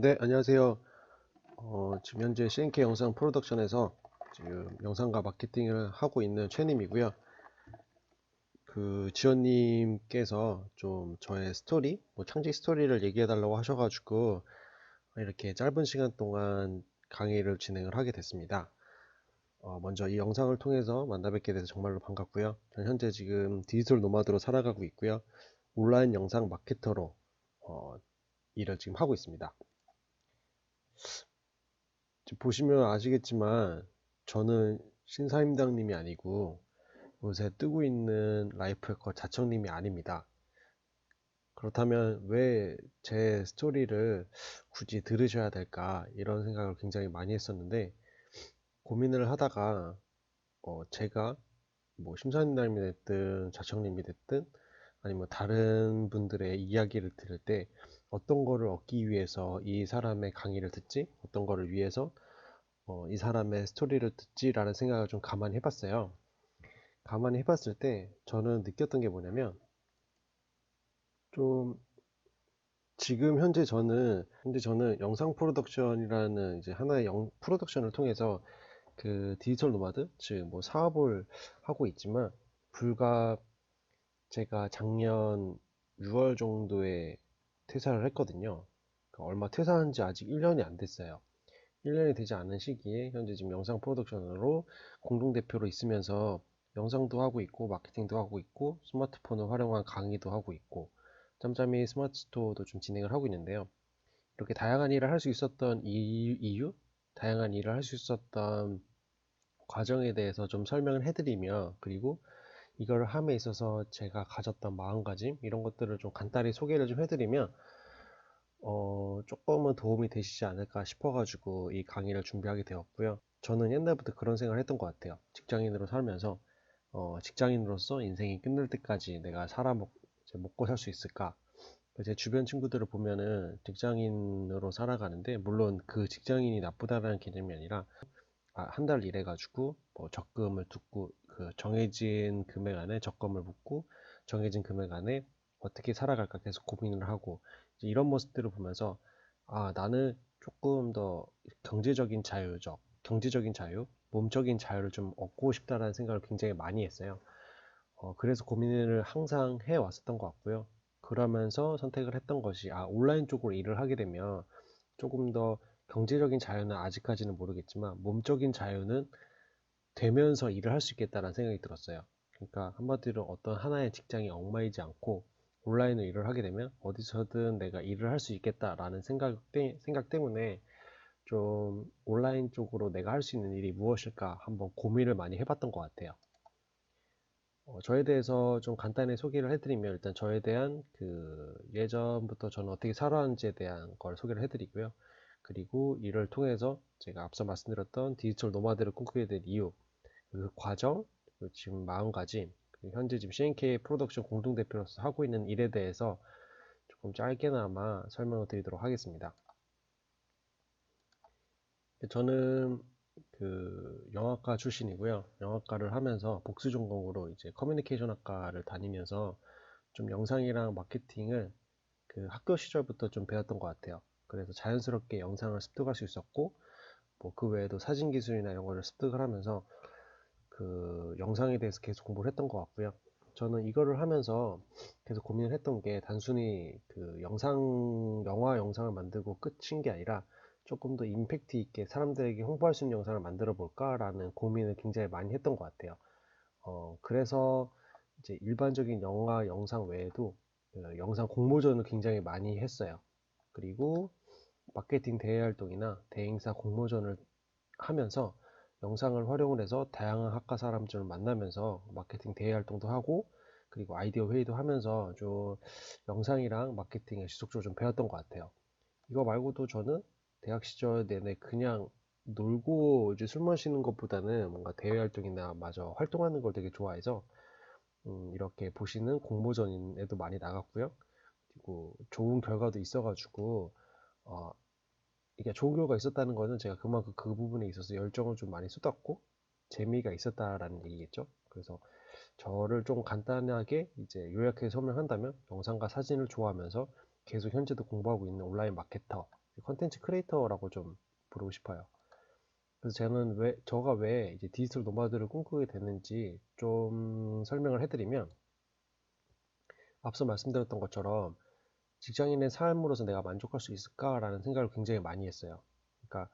네, 안녕하세요. 지금 현재 CNK 영상 프로덕션에서 지금 영상과 마케팅을 하고 있는 최님이고요. 지원님께서 좀 저의 스토리, 창직 스토리를 얘기해 달라고 하셔가지고 이렇게 짧은 시간 동안 강의를 진행을 하게 됐습니다. 먼저 이 영상을 통해서 만나 뵙게 돼서 정말로 반갑고요. 저는 현재 지금 디지털 노마드로 살아가고 있고요. 온라인 영상 마케터로 일을 지금 하고 있습니다. 지금 보시면 아시겠지만 저는 신사임당님이 아니고 요새 뜨고 있는 라이프 해커 자청님이 아닙니다. 그렇다면 왜 제 스토리를 굳이 들으셔야 될까 이런 생각을 굉장히 많이 했었는데, 고민을 하다가 제가 뭐 심사임당님이 됐든 자청님이 됐든 아니면 다른 분들의 이야기를 들을 때 어떤 거를 얻기 위해서 이 사람의 강의를 듣지, 어떤 거를 위해서 이 사람의 스토리를 듣지라는 생각을 좀 가만히 해봤어요. 가만히 해봤을 때 저는 느꼈던 게 뭐냐면, 좀 지금 현재 저는 영상 프로덕션이라는 이제 하나의 프로덕션을 통해서 디지털 노마드, 즉 뭐 사업을 하고 있지만, 불과 제가 작년 6월 정도에 퇴사를 했거든요. 그러니까 얼마 퇴사한 지 아직 1년이 안 됐어요. 1년이 되지 않은 시기에 현재 지금 영상 프로덕션으로 공동대표로 있으면서 영상도 하고 있고 마케팅도 하고 있고 스마트폰을 활용한 강의도 하고 있고 짬짬이 스마트 스토어도 좀 진행을 하고 있는데요. 이렇게 다양한 일을 할 수 있었던 이유, 다양한 일을 할 수 있었던 과정에 대해서 좀 설명을 해드리며, 그리고 이걸 함에 있어서 제가 가졌던 마음가짐 이런 것들을 좀 간단히 소개를 좀 해드리면 조금은 도움이 되시지 않을까 싶어가지고 이 강의를 준비하게 되었고요. 저는 옛날부터 그런 생각을 했던 것 같아요. 직장인으로 살면서 직장인으로서 인생이 끝날 때까지 내가 이제 먹고 살 수 있을까? 제 주변 친구들을 보면은 직장인으로 살아가는데, 물론 그 직장인이 나쁘다라는 개념이 아니라, 한 달 일해가지고 뭐 적금을 붓고 그 정해진 금액 안에 적금을 붓고 정해진 금액 안에 어떻게 살아갈까 계속 고민을 하고, 이제 이런 모습들을 보면서 나는 조금 더 경제적인 자유, 몸적인 자유를 좀 얻고 싶다라는 생각을 굉장히 많이 했어요. 그래서 고민을 항상 해 왔었던 것 같고요. 그러면서 선택을 했던 것이, 온라인 쪽으로 일을 하게 되면 조금 더 경제적인 자유는 아직까지는 모르겠지만 몸적인 자유는 되면서 일을 할 수 있겠다라는 생각이 들었어요. 그러니까 한마디로 어떤 하나의 직장에 얽매이지 않고 온라인으로 일을 하게 되면 어디서든 내가 일을 할 수 있겠다라는 생각 때문에 좀 온라인 쪽으로 내가 할 수 있는 일이 무엇일까 한번 고민을 많이 해봤던 것 같아요. 저에 대해서 좀 간단히 소개를 해드리면, 일단 저에 대한 예전부터 저는 어떻게 살아왔는지에 대한 걸 소개를 해드리고요. 그리고 이를 통해서 제가 앞서 말씀드렸던 디지털 노마드를 꿈꾸게 된 이유, 그 과정, 그리고 지금 마음가짐, 그리고 현재 지금 CNK 프로덕션 공동대표로서 하고 있는 일에 대해서 조금 짧게나마 설명을 드리도록 하겠습니다. 저는 영화과 출신이고요. 영화과를 하면서 복수 전공으로 이제 커뮤니케이션 학과를 다니면서 좀 영상이랑 마케팅을 학교 시절부터 좀 배웠던 것 같아요. 그래서 자연스럽게 영상을 습득할 수 있었고, 뭐 그 외에도 사진 기술이나 이런 거를 습득을 하면서 영상에 대해서 계속 공부를 했던 것 같고요. 저는 이거를 하면서 계속 고민을 했던 게, 단순히 영화 영상을 만들고 끝인 게 아니라 조금 더 임팩트 있게 사람들에게 홍보할 수 있는 영상을 만들어 볼까라는 고민을 굉장히 많이 했던 것 같아요. 그래서 이제 일반적인 영화 영상 외에도 영상 공모전을 굉장히 많이 했어요. 그리고 마케팅 대회 활동이나 대행사 공모전을 하면서 영상을 활용을 해서 다양한 학과 사람들을 만나면서 마케팅 대회 활동도 하고, 그리고 아이디어 회의도 하면서 좀 영상이랑 마케팅을 지속적으로 좀 배웠던 것 같아요. 이거 말고도 저는 대학 시절 내내 그냥 놀고 이제 술 마시는 것보다는 뭔가 대외 활동이나 마저 활동하는 걸 되게 좋아해서 이렇게 보시는 공모전에도 많이 나갔고요. 그리고 좋은 결과도 있어가지고 어, 이게 좋은 결과가 있었다는 거는 제가 그만큼 그 부분에 있어서 열정을 좀 많이 쏟았고 재미가 있었다라는 얘기겠죠. 그래서 저를 좀 간단하게 이제 요약해서 설명한다면, 영상과 사진을 좋아하면서 계속 현재도 공부하고 있는 온라인 마케터, 컨텐츠 크리에이터라고 좀 부르고 싶어요. 그래서 저가 왜 이제 디지털 노마드를 꿈꾸게 됐는지 좀 설명을 해드리면, 앞서 말씀드렸던 것처럼 직장인의 삶으로서 내가 만족할 수 있을까라는 생각을 굉장히 많이 했어요. 그러니까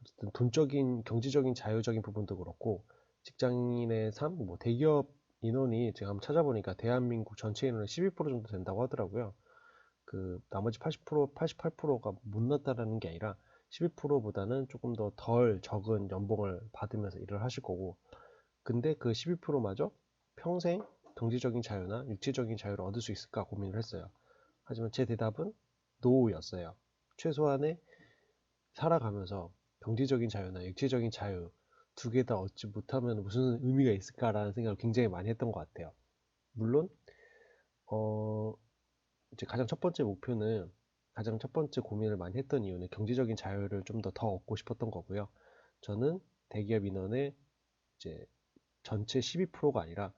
어쨌든 돈적인, 경제적인, 자유적인 부분도 그렇고, 직장인의 삶, 뭐 대기업 인원이 제가 한번 찾아보니까 대한민국 전체 인원의 12% 정도 된다고 하더라고요. 그 나머지 80%, 88%가 못났다라는 게 아니라 12%보다는 조금 더 덜 적은 연봉을 받으면서 일을 하실 거고, 근데 그 12%마저 평생 경제적인 자유나 육체적인 자유를 얻을 수 있을까 고민을 했어요. 하지만 제 대답은 노였어요. 최소한의 살아가면서 경제적인 자유나 육체적인 자유 두 개 다 얻지 못하면 무슨 의미가 있을까라는 생각을 굉장히 많이 했던 것 같아요. 물론 어 이제 가장 첫 번째 고민을 많이 했던 이유는 경제적인 자유를 좀 더 얻고 싶었던 거고요. 저는 대기업 인원의 이제 전체 12%가 아니라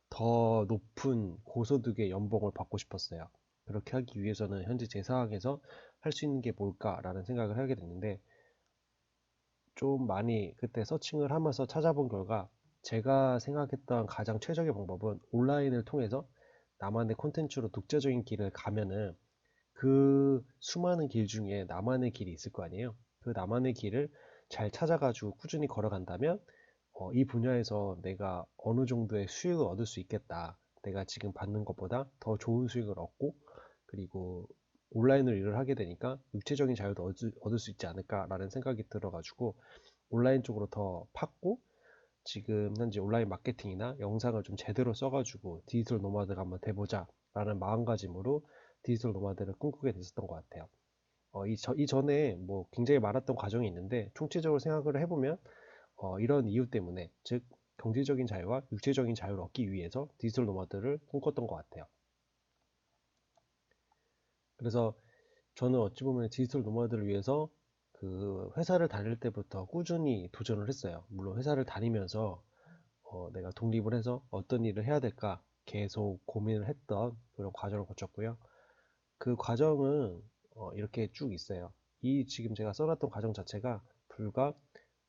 더 높은 고소득의 연봉을 받고 싶었어요. 그렇게 하기 위해서는 현재 제 상황에서 할 수 있는 게 뭘까라는 생각을 하게 됐는데, 좀 많이 그때 서칭을 하면서 찾아본 결과 제가 생각했던 가장 최적의 방법은 온라인을 통해서 나만의 콘텐츠로 독자적인 길을 가면은 그 수많은 길 중에 나만의 길이 있을 거 아니에요. 그 나만의 길을 잘 찾아가지고 꾸준히 걸어간다면 이 분야에서 내가 어느 정도의 수익을 얻을 수 있겠다. 내가 지금 받는 것보다 더 좋은 수익을 얻고, 그리고 온라인으로 일을 하게 되니까 육체적인 자유도 얻을 수 있지 않을까라는 생각이 들어가지고 온라인 쪽으로 더 팠고, 지금 현재 온라인 마케팅이나 영상을 좀 제대로 써가지고 디지털 노마드가 한번 돼보자 라는 마음가짐으로 디지털 노마드를 꿈꾸게 됐었던 것 같아요. 이전에 뭐 굉장히 많았던 과정이 있는데, 총체적으로 생각을 해보면 이런 이유 때문에, 즉 경제적인 자유와 육체적인 자유를 얻기 위해서 디지털 노마드를 꿈꿨던 것 같아요. 그래서 저는 어찌 보면 디지털 노마드를 위해서 그 회사를 다닐 때부터 꾸준히 도전을 했어요. 물론 회사를 다니면서 내가 독립을 해서 어떤 일을 해야 될까 계속 고민을 했던 그런 과정을 거쳤고요. 그 과정은 이렇게 쭉 있어요. 이 지금 제가 써놨던 과정 자체가 불과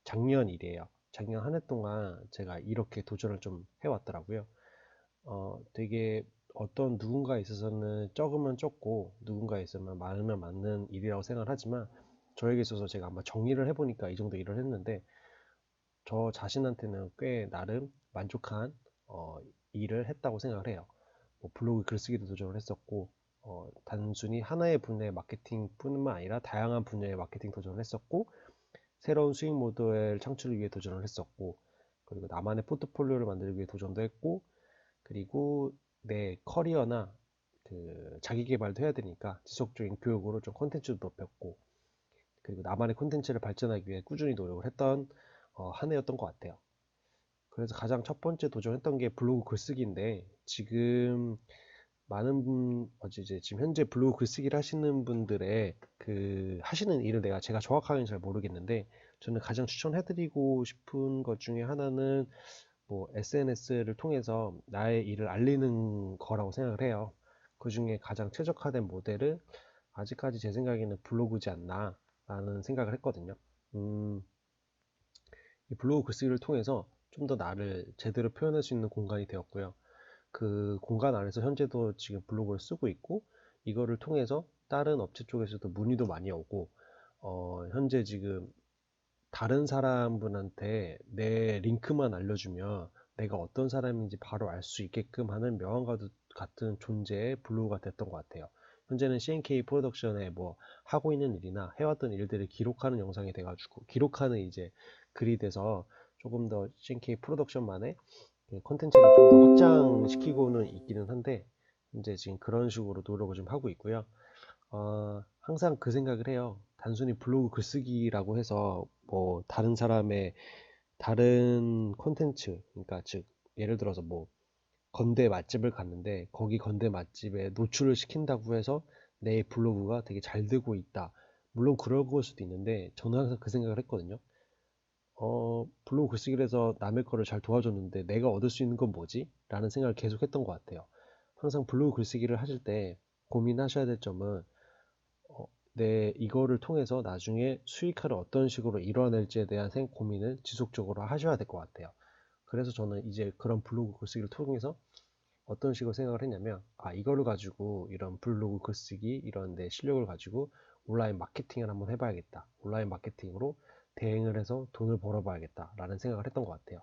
작년 일이에요. 작년 한 해 동안 제가 이렇게 도전을 좀 해왔더라고요. 되게 어떤 누군가에 있어서는 적으면 적고 누군가에 있으면 많으면 많은 일이라고 생각을 하지만, 저에게 있어서 제가 아마 정리를 해보니까 이 정도 일을 했는데, 저 자신한테는 꽤 나름 만족한 어, 일을 했다고 생각을 해요. 뭐 블로그 글쓰기도 도전을 했었고, 단순히 하나의 분야의 마케팅뿐만 아니라 다양한 분야의 마케팅 도전을 했었고, 새로운 수익 모델 창출을 위해 도전을 했었고, 그리고 나만의 포트폴리오를 만들기 위해 도전도 했고, 그리고 내 커리어나 그 자기 개발도 해야 되니까 지속적인 교육으로 좀 콘텐츠도 높였고, 그리고 나만의 콘텐츠를 발전하기 위해 꾸준히 노력을 했던 한 해였던 것 같아요. 그래서 가장 첫 번째 도전했던 게 블로그 글쓰기인데, 지금 많은 이제 지금 현재 블로그 글쓰기를 하시는 분들의 그 하시는 일을 제가 정확하게는 잘 모르겠는데, 저는 가장 추천해드리고 싶은 것 중에 하나는 뭐 SNS를 통해서 나의 일을 알리는 거라고 생각을 해요. 그 중에 가장 최적화된 모델은 아직까지 제 생각에는 블로그지 않나 라는 생각을 했거든요. 음, 이 블로그 글쓰기를 통해서 좀 더 나를 제대로 표현할 수 있는 공간이 되었고요. 그 공간 안에서 현재도 지금 블로그를 쓰고 있고, 이거를 통해서 다른 업체 쪽에서도 문의도 많이 오고, 현재 지금 다른 사람분한테 내 링크만 알려주면 내가 어떤 사람인지 바로 알 수 있게끔 하는 명함과 같은 존재의 블로그가 됐던 것 같아요. 현재는 CNK 프로덕션에 뭐 하고 있는 일이나 해왔던 일들을 기록하는 영상이 돼가지고, 기록하는 이제 글이 돼서 조금 더 CNK 프로덕션만의 콘텐츠를 좀 더 확장시키고는 있기는 한데, 이제 지금 그런 식으로 노력을 좀 하고 있고요. 항상 그 생각을 해요. 단순히 블로그 글쓰기라고 해서 뭐 다른 사람의 다른 콘텐츠, 그러니까 즉 예를 들어서 뭐 건대 맛집을 갔는데 거기 건대 맛집에 노출을 시킨다고 해서 내 블로그가 되게 잘 되고 있다. 물론 그럴 수도 있는데, 저는 항상 그 생각을 했거든요. 블로그 글쓰기를 해서 남의 거를 잘 도와줬는데 내가 얻을 수 있는 건 뭐지? 라는 생각을 계속 했던 것 같아요. 항상 블로그 글쓰기를 하실 때 고민하셔야 될 점은 이거를 통해서 나중에 수익화를 어떤 식으로 이뤄낼지에 대한 고민을 지속적으로 하셔야 될 것 같아요. 그래서 저는 이제 그런 블로그 글쓰기를 통해서 어떤 식으로 생각을 했냐면, 이거를 가지고 이런 블로그 글쓰기 이런 내 실력을 가지고 온라인 마케팅을 한번 해봐야겠다. 온라인 마케팅으로 대행을 해서 돈을 벌어봐야겠다 라는 생각을 했던 것 같아요.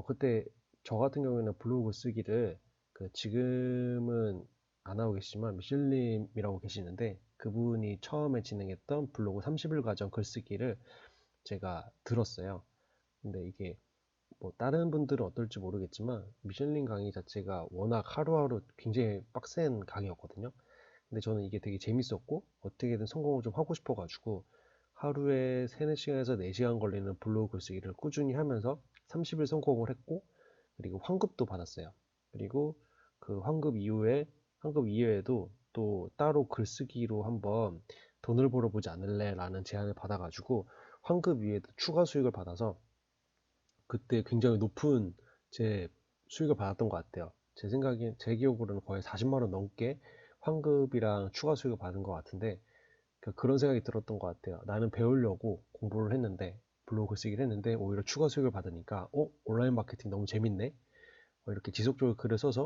그때 저 같은 경우에는 블로그 글쓰기를 지금은 안 하고 계시지만 미실님이라고 계시는데, 그분이 처음에 진행했던 블로그 30일 과정 글쓰기를 제가 들었어요. 근데 이게 뭐 다른 분들은 어떨지 모르겠지만 미슐린 강의 자체가 워낙 하루하루 굉장히 빡센 강의였거든요. 근데 저는 이게 되게 재밌었고 어떻게든 성공을 좀 하고 싶어가지고 하루에 3, 4시간에서 4시간 걸리는 블로그 글쓰기를 꾸준히 하면서 30일 성공을 했고, 그리고 환급도 받았어요. 그리고 그 환급 이후에도 또 따로 글쓰기로 한번 돈을 벌어보지 않을래 라는 제안을 받아가지고 환급 이후에도 추가 수익을 받아서 그때 굉장히 높은 제 수익을 받았던 것 같아요. 제 기억으로는 거의 40만 원 넘게 환급이랑 추가 수익을 받은 것 같은데, 그런 생각이 들었던 것 같아요. 나는 배우려고 공부를 했는데, 블로그 쓰기를 했는데, 오히려 추가 수익을 받으니까, 온라인 마케팅 너무 재밌네? 이렇게 지속적으로 글을 써서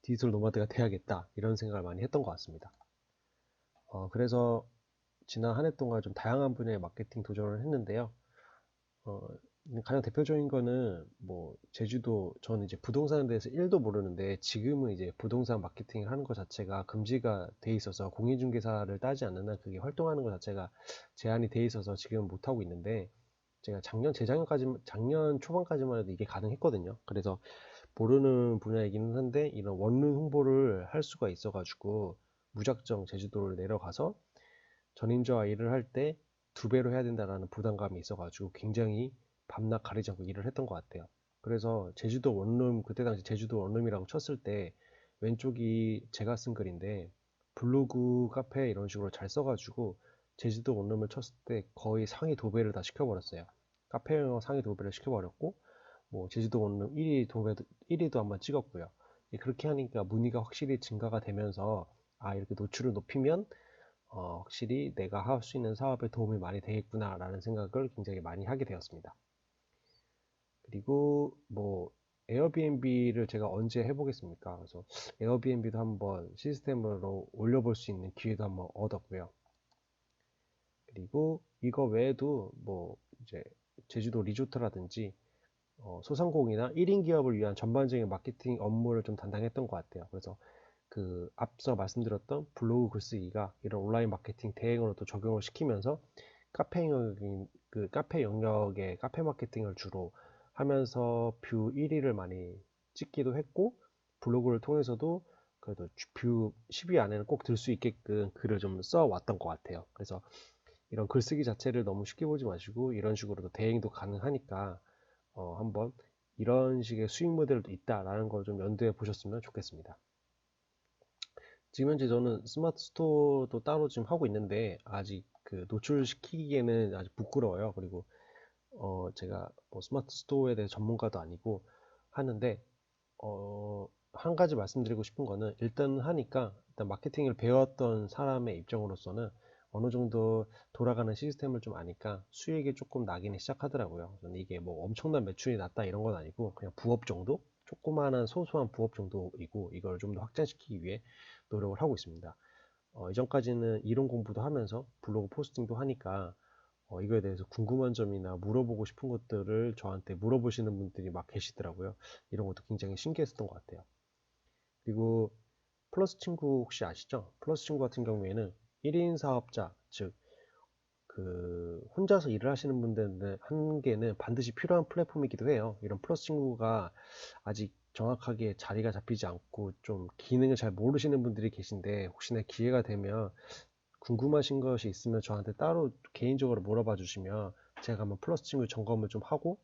디지털 노마드가 돼야겠다. 이런 생각을 많이 했던 것 같습니다. 그래서 지난 한 해 동안 좀 다양한 분야의 마케팅 도전을 했는데요. 어, 가장 대표적인 거는 뭐 제주도, 저는 이제 부동산에 대해서 1도 모르는데 지금은 이제 부동산 마케팅을 하는 것 자체가 금지가 돼 있어서 공인중개사를 따지 않는 한 그게 활동하는 것 자체가 제한이 돼 있어서 지금은 못 하고 있는데, 제가 작년 초반까지만 해도 이게 가능했거든요. 그래서 모르는 분야이기는 한데 이런 원룸 홍보를 할 수가 있어가지고 무작정 제주도를 내려가서 전임자와 일을 할 때 2배로 해야 된다라는 부담감이 있어가지고 굉장히 밤낮 가리지 않고 일을 했던 것 같아요. 그래서 제주도 원룸, 그때 당시 제주도 원룸이라고 쳤을 때 왼쪽이 제가 쓴 글인데 블로그 카페 이런 식으로 잘 써가지고 제주도 원룸을 쳤을 때 거의 상위 도배를 다 시켜버렸어요. 카페 영어 상위 도배를 시켜버렸고, 뭐 제주도 원룸 1위 도배도 1위도 한번 찍었고요. 그렇게 하니까 문의가 확실히 증가가 되면서 이렇게 노출을 높이면 확실히 내가 할 수 있는 사업에 도움이 많이 되겠구나 라는 생각을 굉장히 많이 하게 되었습니다. 그리고 뭐 에어비앤비를 제가 언제 해보겠습니까? 그래서 에어비앤비도 한번 시스템으로 올려볼 수 있는 기회도 한번 얻었고요. 그리고 이거 외에도 뭐 이제 제주도 리조트라든지 소상공인이나 1인 기업을 위한 전반적인 마케팅 업무를 좀 담당했던 것 같아요. 그래서 앞서 말씀드렸던 블로그 글쓰기가 이런 온라인 마케팅 대행으로 또 적용을 시키면서 카페 영역의 카페 마케팅을 주로 하면서 뷰 1위를 많이 찍기도 했고, 블로그를 통해서도 그래도 뷰 10위 안에는 꼭 들 수 있게끔 글을 좀 써왔던 것 같아요. 그래서 이런 글쓰기 자체를 너무 쉽게 보지 마시고 이런 식으로도 대행도 가능하니까 한번 이런 식의 수익 모델도 있다라는 걸 좀 염두에 보셨으면 좋겠습니다. 지금 현재 저는 스마트 스토어도 따로 지금 하고 있는데 아직 노출시키기에는 아직 부끄러워요. 그리고 제가 뭐 스마트 스토어에 대해 전문가도 아니고 하는데, 한 가지 말씀드리고 싶은 거는 일단 하니까 일단 마케팅을 배웠던 사람의 입장으로서는 어느 정도 돌아가는 시스템을 좀 아니까 수익이 조금 나기는 시작하더라고요. 저는 이게 뭐 엄청난 매출이 났다 이런 건 아니고 그냥 부업 정도? 조그마한 소소한 부업 정도이고, 이걸 좀 더 확장시키기 위해 노력을 하고 있습니다. 이전까지는 이론 공부도 하면서 블로그 포스팅도 하니까 이거에 대해서 궁금한 점이나 물어보고 싶은 것들을 저한테 물어보시는 분들이 막 계시더라고요. 이런 것도 굉장히 신기했었던 것 같아요. 그리고 플러스 친구 혹시 아시죠? 플러스 친구 같은 경우에는 1인 사업자, 즉 혼자서 일을 하시는 분들 한계는 반드시 필요한 플랫폼이기도 해요. 이런 플러스 친구가 아직 정확하게 자리가 잡히지 않고 좀 기능을 잘 모르시는 분들이 계신데, 혹시나 기회가 되면 궁금하신 것이 있으면 저한테 따로 개인적으로 물어봐 주시면 제가 한번 플러스 친구 점검을 좀 하고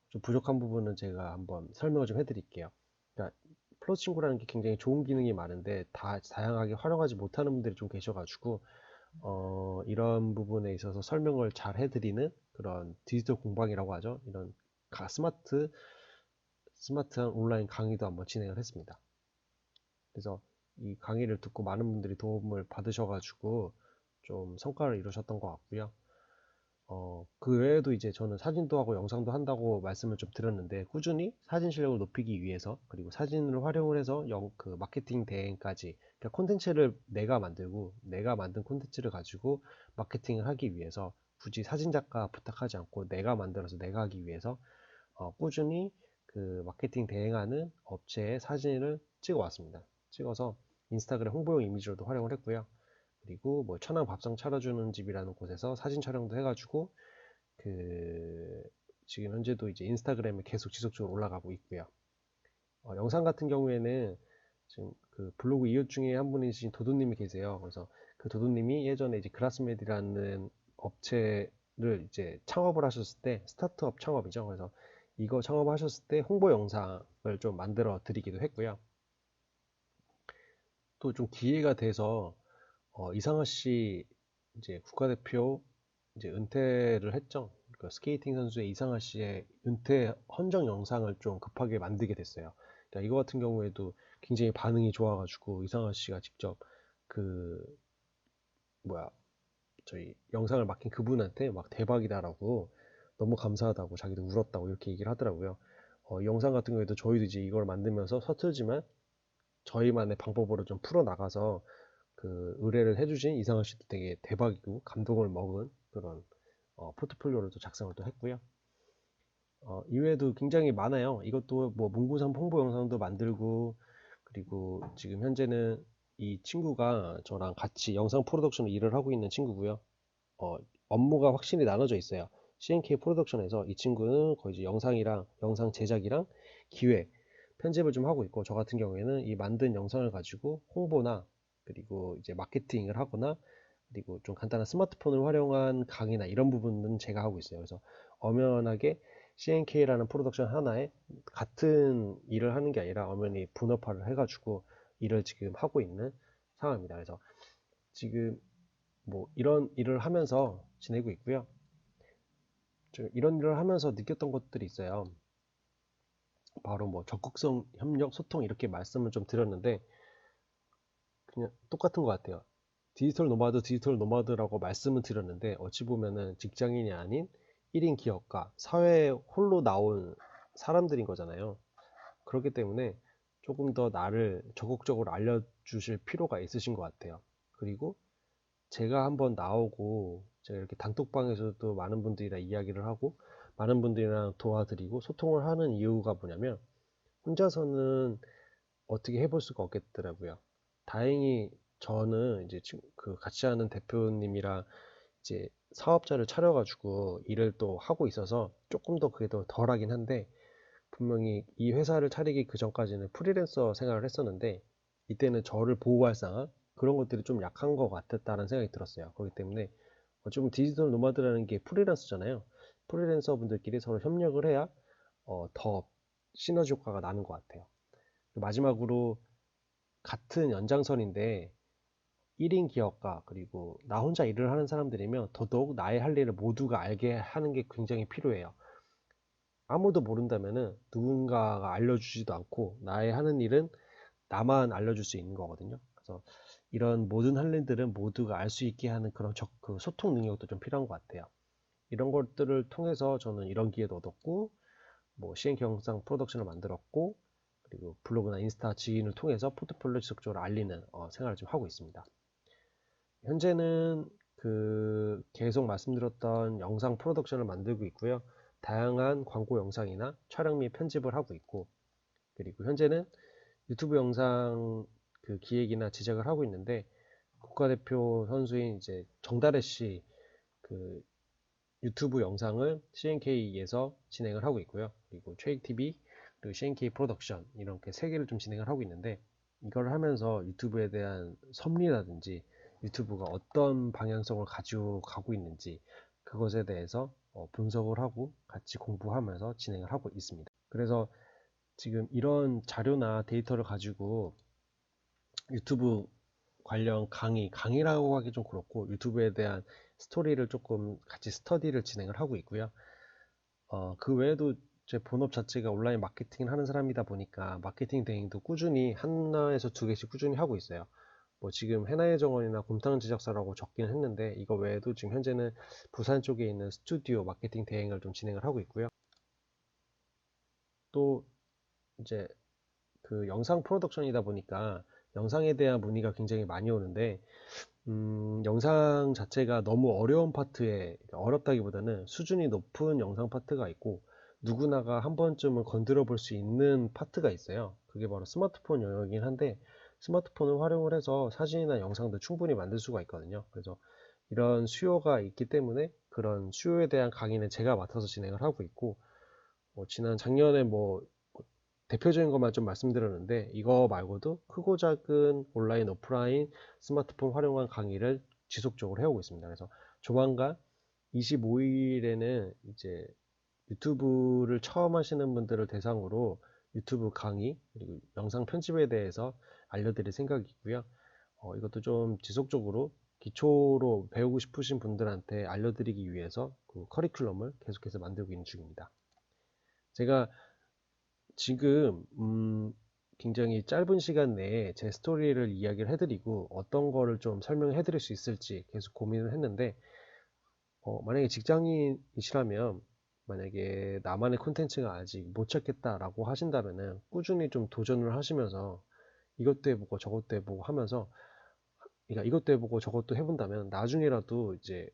좀 부족한 부분은 제가 한번 설명을 좀 해드릴게요. 그러니까 플러스 친구라는 게 굉장히 좋은 기능이 많은데 다양하게 활용하지 못하는 분들이 좀 계셔가지고 이런 부분에 있어서 설명을 잘 해드리는 그런 디지털 공방이라고 하죠. 이런 스마트한 온라인 강의도 한번 진행을 했습니다. 그래서 이 강의를 듣고 많은 분들이 도움을 받으셔가지고 좀 성과를 이루셨던 것 같고요. 그 외에도 이제 저는 사진도 하고 영상도 한다고 말씀을 좀 드렸는데, 꾸준히 사진 실력을 높이기 위해서, 그리고 사진을 활용을 해서 그 마케팅 대행까지, 그러니까 콘텐츠를 내가 만들고 내가 만든 콘텐츠를 가지고 마케팅을 하기 위해서 굳이 사진 작가 부탁하지 않고 내가 만들어서 내가 하기 위해서 꾸준히 그 마케팅 대행하는 업체의 사진을 찍어 왔습니다. 찍어서 인스타그램 홍보용 이미지로도 활용을 했고요. 그리고 뭐 천안 밥상 차려주는 집이라는 곳에서 사진 촬영도 해가지고 그 지금 현재도 이제 인스타그램에 계속 지속적으로 올라가고 있고요. 영상 같은 경우에는 지금 그 블로그 이웃 중에 한 분이신 도도님이 계세요. 그래서 그 도도님이 예전에 이제 그라스메디라는 업체를 이제 창업을 하셨을 때, 스타트업 창업이죠. 그래서 이거 창업하셨을 때 홍보 영상을 좀 만들어 드리기도 했고요. 또 좀 기회가 돼서 이상하 씨 이제 국가대표 이제 은퇴를 했죠. 그 스케이팅 선수의 이상하 씨의 은퇴 헌정 영상을 좀 급하게 만들게 됐어요. 그러니까 이거 같은 경우에도 굉장히 반응이 좋아가지고 이상하 씨가 직접 그 뭐야 저희 영상을 맡긴 그분한테 막 대박이다라고, 너무 감사하다고, 자기도 울었다고 이렇게 얘기를 하더라고요. 이 영상 같은 경우에도 저희도 이제 이걸 만들면서 서툴지만 저희만의 방법으로 좀 풀어 나가서 그 의뢰를 해주신 이상하 씨도 되게 대박이고 감동을 먹은 그런 포트폴리오를 또 작성을 또 했고요. 이외에도 굉장히 많아요. 이것도 뭐 문구상 홍보 영상도 만들고, 그리고 지금 현재는 이 친구가 저랑 같이 영상 프로덕션 일을 하고 있는 친구고요. 업무가 확실히 나눠져 있어요. CNK 프로덕션에서 이 친구는 거의 이제 영상이랑 영상 제작이랑 기획, 편집을 좀 하고 있고, 저 같은 경우에는 이 만든 영상을 가지고 홍보나 그리고 이제 마케팅을 하거나, 그리고 좀 간단한 스마트폰을 활용한 강의나 이런 부분은 제가 하고 있어요. 그래서 엄연하게 CNK라는 프로덕션 하나에 같은 일을 하는 게 아니라 엄연히 분업화를 해가지고 일을 지금 하고 있는 상황입니다. 그래서 지금 뭐 이런 일을 하면서 지내고 있고요. 이런 일을 하면서 느꼈던 것들이 있어요. 바로 뭐 적극성, 협력, 소통 이렇게 말씀을 좀 드렸는데 그냥 똑같은 것 같아요. 디지털 노마드라고 말씀을 드렸는데 어찌 보면은 직장인이 아닌 1인 기업가, 사회에 홀로 나온 사람들인 거잖아요. 그렇기 때문에 조금 더 나를 적극적으로 알려주실 필요가 있으신 것 같아요. 그리고 제가 한번 나오고 제가 이렇게 단톡방에서도 많은 분들이랑 이야기를 하고 많은 분들이랑 도와드리고 소통을 하는 이유가 뭐냐면, 혼자서는 어떻게 해볼 수가 없겠더라고요. 다행히 저는 이제 그 같이 하는 대표님이랑 이제 사업자를 차려가지고 일을 또 하고 있어서 조금 더 그게 더 덜하긴 한데, 분명히 이 회사를 차리기 그 전까지는 프리랜서 생활을 했었는데 이때는 저를 보호할 상황, 그런 것들이 좀 약한 것 같았다는 생각이 들었어요. 그렇기 때문에 어쩌면 디지털 노마드라는 게 프리랜서잖아요. 프리랜서 분들끼리 서로 협력을 해야 더 시너지 효과가 나는 것 같아요. 마지막으로, 같은 연장선인데 1인 기업가 그리고 나 혼자 일을 하는 사람들이면 더더욱 나의 할 일을 모두가 알게 하는 게 굉장히 필요해요. 아무도 모른다면은 누군가가 알려주지도 않고 나의 하는 일은 나만 알려줄 수 있는 거거든요. 그래서 이런 모든 할 일들은 모두가 알 수 있게 하는 그런 그 소통 능력도 좀 필요한 것 같아요. 이런 것들을 통해서 저는 이런 기회도 얻었고, 뭐 CNK 영상 프로덕션을 만들었고, 그리고 블로그나 인스타 지인을 통해서 포트폴리오 지속적으로 알리는 생활을 좀 하고 있습니다. 현재는 그 계속 말씀드렸던 영상 프로덕션을 만들고 있고요. 다양한 광고 영상이나 촬영 및 편집을 하고 있고, 그리고 현재는 유튜브 영상 그 기획이나 제작을 하고 있는데, 국가대표 선수인 이제 정다래 씨 그 유튜브 영상을 CNK에서 진행을 하고 있고요. 그리고 최익TV, 그리고 CNK 프로덕션, 이렇게 세 개를 좀 진행을 하고 있는데, 이걸 하면서 유튜브에 대한 섭리라든지 유튜브가 어떤 방향성을 가지고 가고 있는지 그것에 대해서 분석을 하고 같이 공부하면서 진행을 하고 있습니다. 그래서 지금 이런 자료나 데이터를 가지고 유튜브 관련 강의라고 하기 좀 그렇고, 유튜브에 대한 스토리를 조금 같이 스터디를 진행을 하고 있고요. 그 외에도 제 본업 자체가 온라인 마케팅을 하는 사람이다 보니까 마케팅 대행도 꾸준히 하나에서 두 개씩 꾸준히 하고 있어요. 뭐 지금 해나의 정원이나 곰탕 제작사라고 적긴 했는데 이거 외에도 지금 현재는 부산 쪽에 있는 스튜디오 마케팅 대행을 좀 진행을 하고 있고요. 또 이제 그 영상 프로덕션이다 보니까 영상에 대한 문의가 굉장히 많이 오는데 영상 자체가 너무 어려운 파트에, 그러니까 어렵다기보다는 수준이 높은 영상 파트가 있고 누구나가 한 번쯤은 건드려 볼 수 있는 파트가 있어요. 그게 바로 스마트폰 영역이긴 한데 스마트폰을 활용을 해서 사진이나 영상도 충분히 만들 수가 있거든요. 그래서 이런 수요가 있기 때문에 그런 수요에 대한 강의는 제가 맡아서 진행을 하고 있고, 지난 작년에 뭐 대표적인 것만 좀 말씀드렸는데 이거 말고도 크고 작은 온라인 오프라인 스마트폰 활용한 강의를 지속적으로 해오고 있습니다. 그래서 조만간 25일에는 이제 유튜브를 처음 하시는 분들을 대상으로 유튜브 강의 그리고 영상 편집에 대해서 알려드릴 생각이고요. 이것도 좀 지속적으로 기초로 배우고 싶으신 분들한테 알려드리기 위해서 그 커리큘럼을 계속해서 만들고 있는 중입니다. 제가 지금 굉장히 짧은 시간 내에 제 스토리를 이야기를 해드리고 어떤 거를 좀 설명해 드릴 수 있을지 계속 고민을 했는데, 만약에 직장인이시라면 만약에 나만의 콘텐츠가 아직 못 찾겠다라고 하신다면은 꾸준히 좀 도전을 하시면서 이것도 해보고 저것도 해보고 하면서, 그러니까 이것도 해보고 저것도 해본다면 나중에라도 이제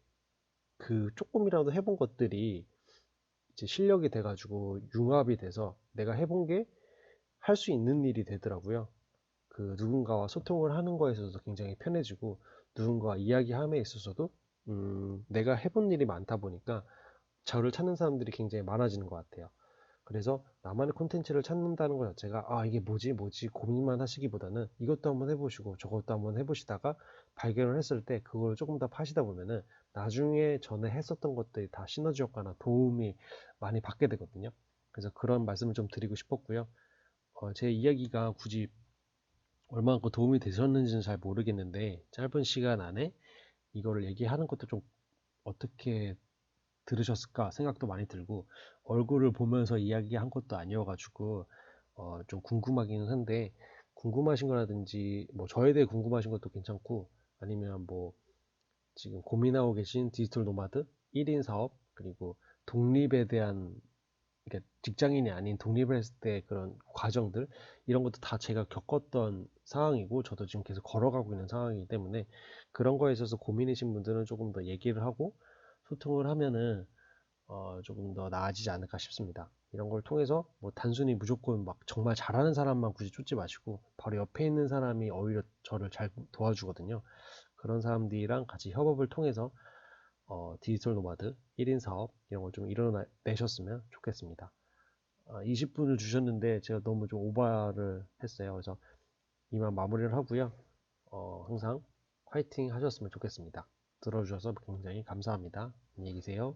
그 조금이라도 해본 것들이 이제 실력이 돼가지고 융합이 돼서 내가 해본 게 할 수 있는 일이 되더라고요. 그 누군가와 소통을 하는 거에 있어서 굉장히 편해지고 누군가와 이야기함에 있어서도 내가 해본 일이 많다 보니까 저를 찾는 사람들이 굉장히 많아지는 것 같아요. 그래서 나만의 콘텐츠를 찾는다는 것 자체가 이게 뭐지 뭐지 고민만 하시기보다는 이것도 한번 해보시고 저것도 한번 해보시다가 발견을 했을 때 그걸 조금 더 파시다 보면은 나중에 전에 했었던 것들이 다 시너지 효과나 도움이 많이 받게 되거든요. 그래서 그런 말씀을 좀 드리고 싶었고요. 제 이야기가 굳이 얼마나 도움이 되셨는지는 잘 모르겠는데 짧은 시간 안에 이거를 얘기하는 것도 좀 어떻게 들으셨을까 생각도 많이 들고, 얼굴을 보면서 이야기한 것도 아니어가지고 좀 궁금하기는 한데, 궁금하신 거라든지 뭐 저에 대해 궁금하신 것도 괜찮고, 아니면 뭐 지금 고민하고 계신 디지털 노마드 1인 사업 그리고 독립에 대한, 그러니까 직장인이 아닌 독립을 했을 때 그런 과정들, 이런 것도 다 제가 겪었던 상황이고 저도 지금 계속 걸어가고 있는 상황이기 때문에 그런 거에 있어서 고민이신 분들은 조금 더 얘기를 하고 소통을 하면은 조금 더 나아지지 않을까 싶습니다. 이런 걸 통해서 뭐 단순히 무조건 막 정말 잘하는 사람만 굳이 쫓지 마시고 바로 옆에 있는 사람이 오히려 저를 잘 도와주거든요. 그런 사람들이랑 같이 협업을 통해서 디지털 노마드 1인 사업 이런 걸 좀 이뤄내셨으면 좋겠습니다. 20분을 주셨는데 제가 너무 좀 오버를 했어요. 그래서 이만 마무리를 하고요. 항상 화이팅 하셨으면 좋겠습니다. 들어주셔서 굉장히 감사합니다. 안녕히 계세요.